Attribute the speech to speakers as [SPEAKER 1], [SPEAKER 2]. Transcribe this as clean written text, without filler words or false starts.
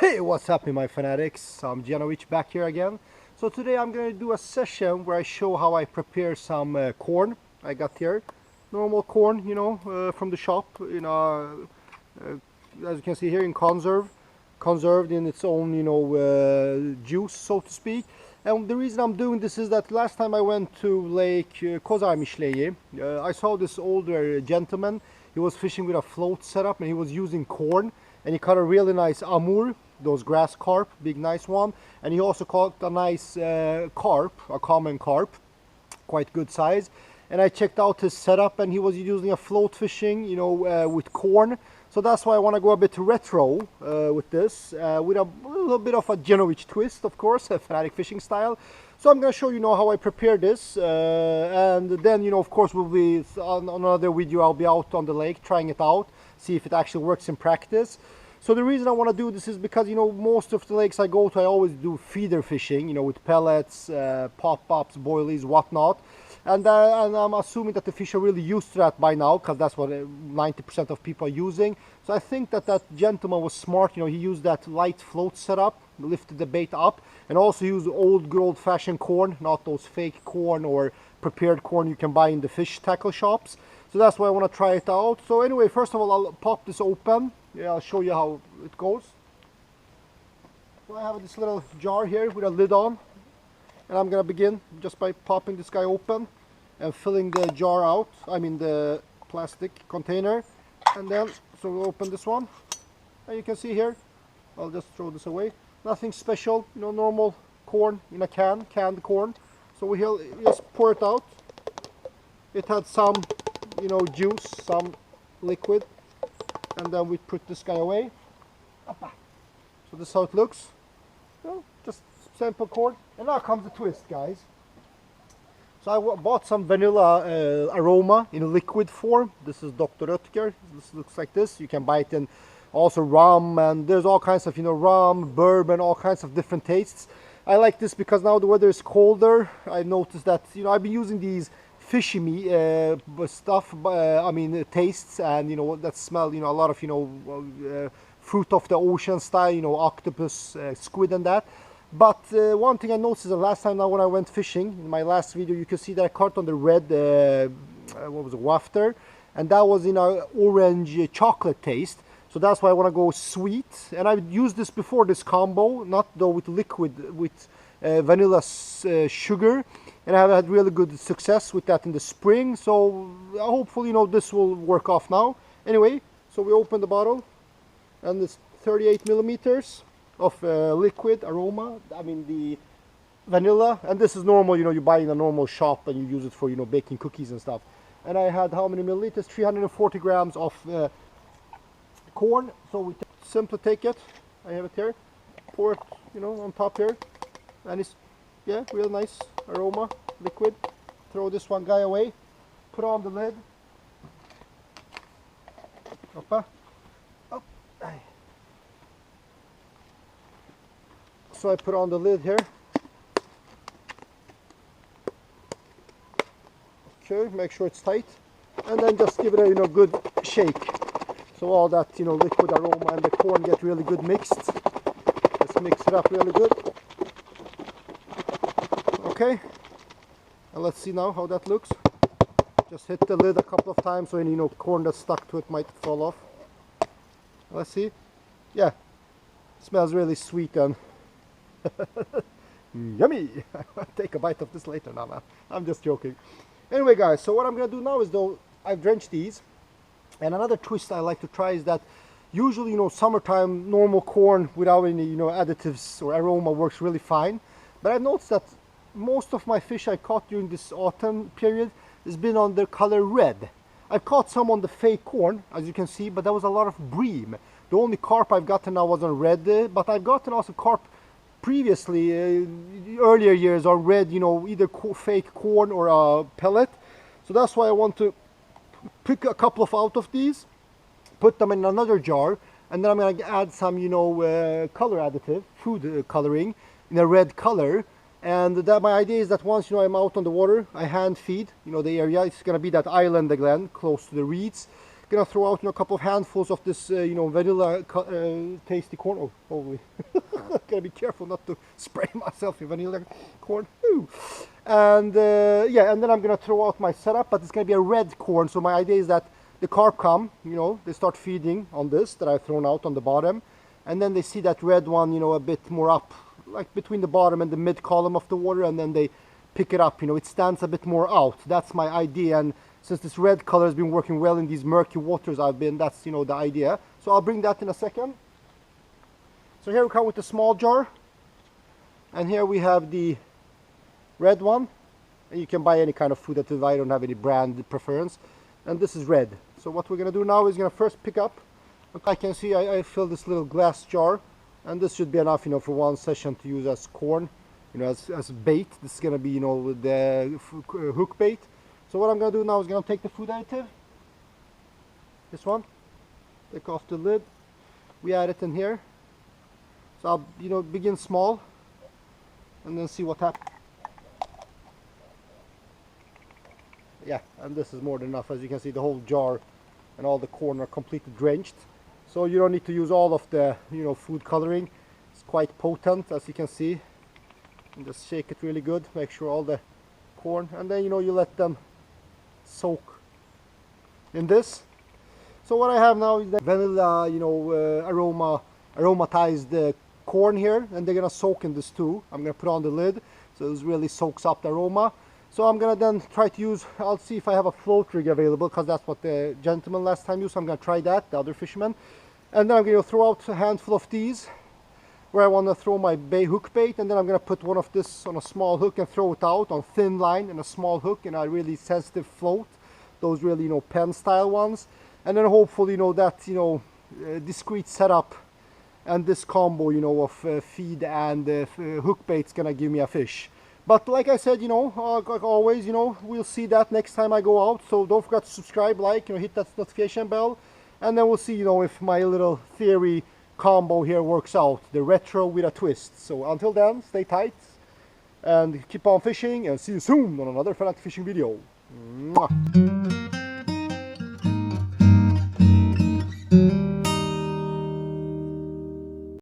[SPEAKER 1] Hey, what's happening, my fanatics? I'm Gianovic back here again. So today I'm going to do a session where I show how I prepare some corn I got here. Normal corn, from the shop, as you can see here, in conserved in its own, juice, so to speak. And the reason I'm doing this is that last time I went to Lake Kozarmishlei, I saw this older gentleman. He was fishing with a float setup and he was using corn, and he caught a really nice amur, those grass carp, big nice one, and he also caught a nice carp, a common carp, quite good size. And I checked out his setup and he was using a float fishing, with corn. So that's why I want to go a bit retro with this, with a little bit of a Gianovic twist, of course, a fanatic fishing style. So I'm going to show you how I prepare this, and then, of course, we'll be on another video. I'll be out on the lake trying it out, see if it actually works in practice. So the reason I want to do this is because, most of the lakes I go to, I always do feeder fishing, with pellets, pop-ups, boilies, whatnot. And I'm assuming that the fish are really used to that by now, because that's what 90% of people are using. So I think that gentleman was smart. He used that light float setup, lifted the bait up, and also used old good old-fashioned corn, not those fake corn or prepared corn you can buy in the fish tackle shops. So that's why I want to try it out. So anyway, first of all, I'll pop this open. Yeah, I'll show you how it goes. So I have this little jar here with a lid on, and I'm gonna begin just by popping this guy open and filling the jar out, the plastic container. And then, so we'll open this one, and you can see here, I'll just throw this away. Nothing special, normal corn in a canned corn. So we'll just pour it out. It had some, juice, some liquid. And then we put this guy away. So this is how it looks. Just simple corn. And now comes the twist, guys. So I bought some vanilla aroma in liquid form. This is Dr. Oetker. This looks like this. You can buy it in also rum, and there's all kinds of rum, bourbon, all kinds of different tastes. I like this because now the weather is colder. I noticed that I've been using these fishy stuff, tastes, and that smell, a lot of fruit of the ocean style, octopus, squid, and that. But one thing I noticed the last time now when I went fishing, in my last video, you can see that I caught on the red wafter, and that was in an orange chocolate taste. So that's why I want to go sweet. And I've used this before, this combo, not though with liquid, with vanilla sugar, and I've had really good success with that in the spring. So hopefully, this will work off now. Anyway, so we open the bottle, and it's 38 millimeters of liquid aroma. The vanilla, and this is normal. You buy in a normal shop and you use it for baking cookies and stuff. And I had how many milliliters? 340 grams of corn. So we simply take it. I have it here. Pour it, on top here, and it's real nice aroma, liquid. Throw this one guy away. Put on the lid. Oppa. Up. So I put on the lid here. Okay, make sure it's tight, and then just give it a good shake. So all that liquid aroma and the corn get really good mixed. Let's mix it up really good. Okay, and let's see now how that looks. Just hit the lid a couple of times so any corn that's stuck to it might fall off. Let's see. Yeah, it smells really sweet and yummy. Take a bite of this later. No, man, I'm just joking. Anyway, guys, so what I'm gonna do now is, though, I've drenched these, and another twist I like to try is that usually, summertime normal corn without any additives or aroma works really fine. But I've noticed that most of my fish I caught during this autumn period has been on the color red. I've caught some on the fake corn, as you can see, but there was a lot of bream. The only carp I've gotten now was on red, but I've gotten also carp previously, earlier years, on red, either fake corn or a pellet. So that's why I want to pick a couple of out of these, put them in another jar, and then I'm going to add some, color additive, food coloring in a red color. And that my idea is that once I'm out on the water, I hand feed the area. It's going to be that island again, close to the reeds, Gonna throw out, you know, a couple of handfuls of this, you know, vanilla tasty corn. Oh, holy! Gotta be careful not to spray myself in vanilla corn. Ooh. And yeah, and then I'm gonna throw out my setup, but it's gonna be a red corn. So my idea is that the carp come, you know, they start feeding on this that I've thrown out on the bottom, and then they see that red one, you know, a bit more up, like between the bottom and the mid column of the water, and then they pick it up, you know, it stands a bit more out. That's my idea, and since this red color has been working well in these murky waters that's, you know, the idea. So I'll bring that in a second. So here we come with the small jar, and here we have the red one, and you can buy any kind of food additive. I don't have any brand preference, and this is red. So what we're gonna do now is gonna first pick up. I can see I filled this little glass jar, and this should be enough, you know, for one session to use as corn, you know, as bait. This is gonna be, you know, the hook bait. So what I'm gonna do now is gonna take the food additive, this one, take off the lid, we add it in here. So I'll, you know, begin small and then see what happens. Yeah, and this is more than enough. As you can see, the whole jar and all the corn are completely drenched. So you don't need to use all of the, you know, food coloring. It's quite potent, as you can see. And just shake it really good, make sure all the corn, and then, you know, you let them soak in this. So what I have now is the vanilla, you know, aromatized corn here, and they're gonna soak in this too. I'm gonna put on the lid so this really soaks up the aroma. So I'm gonna then try to use, I'll see if I have a float rig available, because that's what the gentleman last time used. So I'm gonna try that, the other fisherman, and then I'm gonna throw out a handful of these where I want to throw my hook bait, and then I'm going to put one of this on a small hook and throw it out on thin line and a small hook and a really sensitive float, those really, you know, pen style ones, and then hopefully, you know, that, you know, discreet setup and this combo, you know, of feed and hook bait's gonna give me a fish. But like I said, you know, like always, you know, we'll see that next time I go out. So don't forget to subscribe, like, you know, hit that notification bell, and then we'll see, you know, if my little theory combo here works out, the retro with a twist. So until then, stay tight and keep on fishing, and see you soon on another Fanatic Fishing video. Mwah.